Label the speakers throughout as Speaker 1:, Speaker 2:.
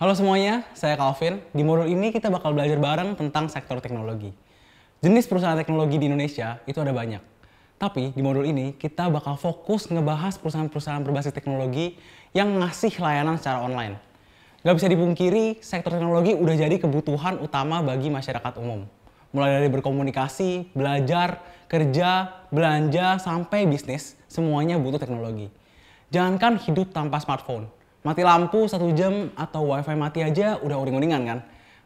Speaker 1: Halo semuanya, saya Calvin. Di modul ini kita bakal belajar bareng tentang sektor teknologi. Jenis perusahaan teknologi di Indonesia itu ada banyak. Tapi di modul ini kita bakal fokus ngebahas perusahaan-perusahaan berbasis teknologi yang ngasih layanan secara online. Gak bisa dipungkiri, sektor teknologi udah jadi kebutuhan utama bagi masyarakat umum. Mulai dari berkomunikasi, belajar, kerja, belanja, sampai bisnis, semuanya butuh teknologi. Jangankan hidup tanpa smartphone. Mati lampu 1 jam atau wifi mati aja udah uring-uringan kan?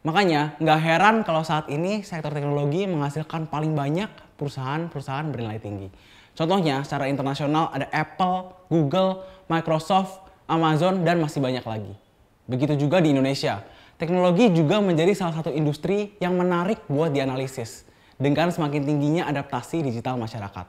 Speaker 1: Makanya nggak heran kalau saat ini sektor teknologi menghasilkan paling banyak perusahaan-perusahaan bernilai tinggi. Contohnya secara internasional ada Apple, Google, Microsoft, Amazon, dan masih banyak lagi. Begitu juga di Indonesia. Teknologi juga menjadi salah satu industri yang menarik buat dianalisis dengan semakin tingginya adaptasi digital masyarakat.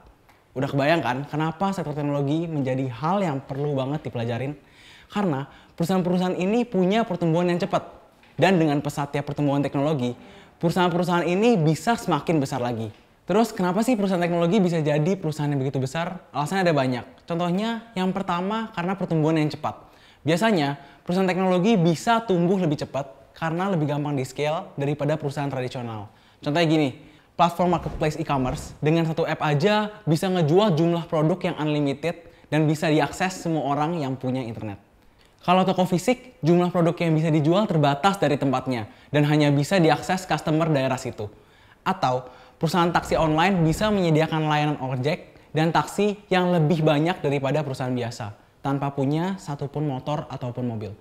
Speaker 1: Udah kebayangkan kenapa sektor teknologi menjadi hal yang perlu banget dipelajarin? Karena perusahaan-perusahaan ini punya pertumbuhan yang cepat. Dan dengan pesatnya pertumbuhan teknologi, perusahaan-perusahaan ini bisa semakin besar lagi. Terus kenapa sih perusahaan teknologi bisa jadi perusahaan yang begitu besar? Alasannya ada banyak. Contohnya yang pertama karena pertumbuhan yang cepat. Biasanya perusahaan teknologi bisa tumbuh lebih cepat karena lebih gampang di scale daripada perusahaan tradisional. Contohnya gini, platform marketplace e-commerce dengan satu app aja bisa ngejual jumlah produk yang unlimited dan bisa diakses semua orang yang punya internet. Kalau toko fisik, jumlah produk yang bisa dijual terbatas dari tempatnya dan hanya bisa diakses customer daerah situ. Atau perusahaan taksi online bisa menyediakan layanan ojek dan taksi yang lebih banyak daripada perusahaan biasa tanpa punya satupun motor ataupun mobil.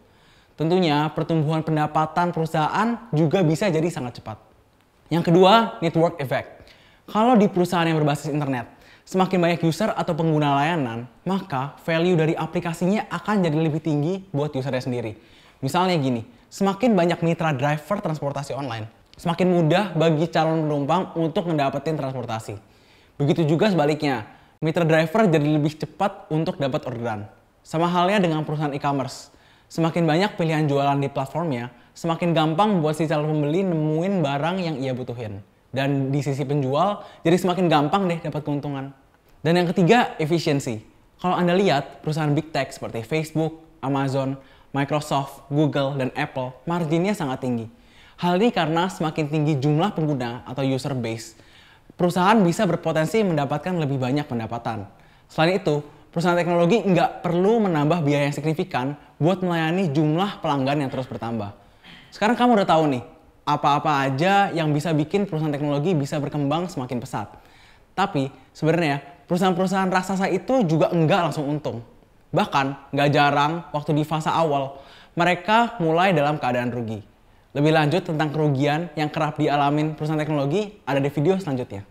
Speaker 1: Tentunya pertumbuhan pendapatan perusahaan juga bisa jadi sangat cepat. Yang kedua, network effect. Kalau di perusahaan yang berbasis internet, semakin banyak user atau pengguna layanan, maka value dari aplikasinya akan jadi lebih tinggi buat usernya sendiri. Misalnya gini, semakin banyak mitra driver transportasi online, semakin mudah bagi calon penumpang untuk mendapatkan transportasi. Begitu juga sebaliknya, mitra driver jadi lebih cepat untuk dapat orderan. Sama halnya dengan perusahaan e-commerce. Semakin banyak pilihan jualan di platformnya, semakin gampang buat si calon pembeli nemuin barang yang ia butuhin. Dan di sisi penjual, jadi semakin gampang deh dapat keuntungan. Dan yang ketiga, efisiensi. Kalau Anda lihat, perusahaan big tech seperti Facebook, Amazon, Microsoft, Google, dan Apple, marginnya sangat tinggi. Hal ini karena semakin tinggi jumlah pengguna atau user base, perusahaan bisa berpotensi mendapatkan lebih banyak pendapatan. Selain itu, perusahaan teknologi nggak perlu menambah biaya yang signifikan buat melayani jumlah pelanggan yang terus bertambah. Sekarang kamu udah tahu nih, apa-apa aja yang bisa bikin perusahaan teknologi bisa berkembang semakin pesat. Tapi sebenarnya perusahaan-perusahaan raksasa itu juga enggak langsung untung. Bahkan nggak jarang waktu di fase awal mereka mulai dalam keadaan rugi. Lebih lanjut tentang kerugian yang kerap dialamin perusahaan teknologi ada di video selanjutnya.